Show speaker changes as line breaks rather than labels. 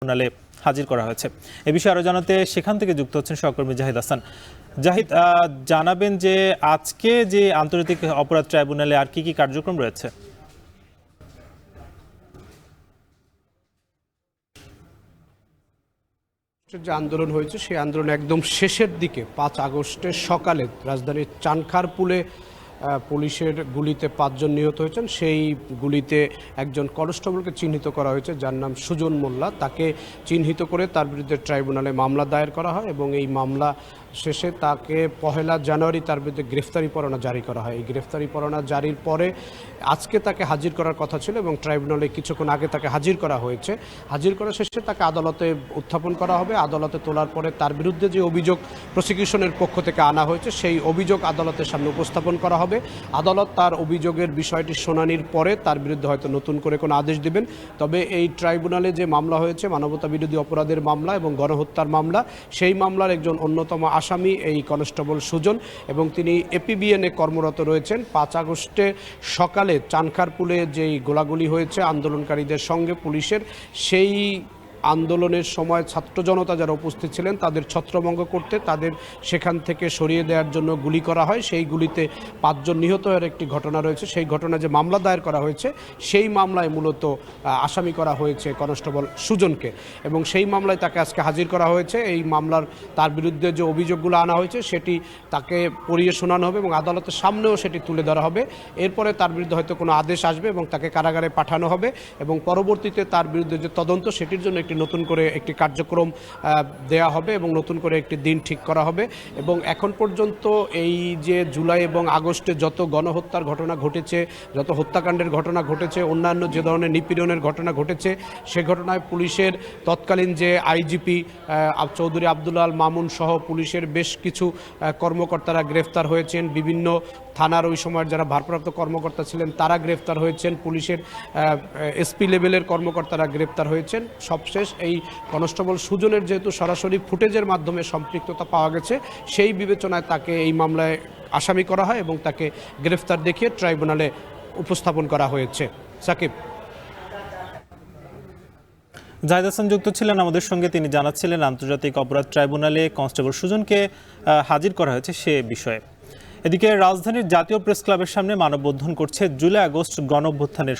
ট্রাইব্যুনালে হাজির করা হয়েছে। এ বিষয়ে আরো জানাতে সেখান থেকে যুক্ত হচ্ছেন সহকর্মী জাহিদ হাসান। জাহিদ, জানাবেন যে আজকে যে আন্তর্জাতিক অপরাধ ট্রাইব্যুনালে আর কি কি কার্যক্রম রয়েছে?
যে আন্দোলন হয়েছে সেই আন্দোলন একদম শেষের দিকে 5 আগস্টের সকালে রাজধানীর চানখারপুলে পুলিশের গুলিতে 5 জন নিহত হয়েছেন। সেই গুলিতে একজন কনস্টেবলকে চিহ্নিত করা হয়েছে যার নাম সুজন মোল্লা। তাকে চিহ্নিত করে তার বিরুদ্ধে ট্রাইব্যুনালে মামলা দায়ের করা হয় এবং এই মামলা শেষে তাকে 1 জানুয়ারি তার বিরুদ্ধে গ্রেফতারি পরোয়ানা জারি করা হয়। এই গ্রেফতারি পরোয়ানা জারির পরে আজকে তাকে হাজির করার কথা ছিল এবং ট্রাইব্যুনালে কিছুক্ষণ আগে তাকে হাজির করা হয়েছে। হাজির করা শেষে তাকে আদালতে উত্থাপন করা হবে। আদালতে তোলার পরে তার বিরুদ্ধে যে অভিযোগ প্রসিকিউশনের পক্ষ থেকে আনা হয়েছে সেই অভিযোগ আদালতের সামনে উপস্থাপন করা হবে। আদালত তার অভিযোগের বিষয়টি শুনানির পরে তার বিরুদ্ধে হয়তো নতুন করে কোনো আদেশ দেবেন। তবে এই ট্রাইব্যুনালে যে মামলা হয়েছে মানবতা বিরোধী অপরাধের মামলা এবং গণহত্যার মামলা, সেই মামলার একজন অন্যতম আসামি এই কনস্টেবল সুজন এবং তিনি এপিবিএনে কর্মরত রয়েছেন। 5 আগস্টে সকালে চানখারপুলে যেই গোলাগুলি হয়েছে আন্দোলনকারীদের সঙ্গে পুলিশের, সেই আন্দোলনের সময় ছাত্র জনতা যারা উপস্থিত ছিলেন তাদের ছত্রভঙ্গ করতে তাদের সেখান থেকে সরিয়ে দেওয়ার জন্য গুলি করা হয়। সেই গুলিতে 5 জন নিহত হওয়ার একটি ঘটনা রয়েছে। সেই ঘটনা যে মামলা দায়ের করা হয়েছে সেই মামলায় মূলত আসামি করা হয়েছে কনস্টেবল সুজনকে এবং সেই মামলায় তাকে আজকে হাজির করা হয়েছে। এই মামলার তার বিরুদ্ধে যে অভিযোগগুলো আনা হয়েছে সেটি তাকে পড়িয়ে শোনানো হবে এবং আদালতের সামনেও সেটি তুলে ধরা হবে। এরপরে তার বিরুদ্ধে হয়তো কোনো আদেশ আসবে এবং তাকে কারাগারে পাঠানো হবে এবং পরবর্তীতে তার বিরুদ্ধে যে তদন্ত সেটির জন্য নতুন করে একটি কার্যক্রম দেয়া হবে এবং নতুন করে একটি দিন ঠিক করা হবে। এবং এখন পর্যন্ত এই যে জুলাই এবং আগস্টে যত গণহত্যার ঘটনা ঘটেছে, যত হত্যাকাণ্ডের ঘটনা ঘটেছে, অন্যান্য যে ধরনের নিপীড়নের ঘটনা ঘটেছে, সে ঘটনায় পুলিশের তৎকালীন যে আইজিপি চৌধুরী আব্দুল আল মামুন সহ পুলিশের বেশ কিছু কর্মকর্তারা গ্রেফতার হয়েছেন। বিভিন্ন থানার ওই সময়ের যারা ভারপ্রাপ্ত কর্মকর্তা ছিলেন তারা গ্রেফতার হয়েছেন। পুলিশের এসপি লেভেলের কর্মকর্তারা গ্রেফতার হয়েছেন। সবশেষ এই কনস্টেবল সুজনের যেহেতু সরাসরি ফুটেজের মাধ্যমে সম্পৃক্ততা পাওয়া গেছে, সেই বিবেচনায় তাকে এই মামলায় আসামি করা হয় এবং তাকে গ্রেফতার দেখিয়ে ট্রাইব্যুনালে উপস্থাপন করা হয়েছে। সাকিব।
জাহিদ হাসান যুক্ত ছিলেন আমাদের সঙ্গে, তিনি জানাচ্ছিলেন আন্তর্জাতিক অপরাধ ট্রাইব্যুনালে কনস্টেবল সুজনকে হাজির করা হয়েছে সে বিষয়ে। এদিকে রাজধানীর জাতীয় প্রেস ক্লাবের সামনে মানববন্ধন করছে জুলাই আগস্ট গণঅভ্যুত্থানের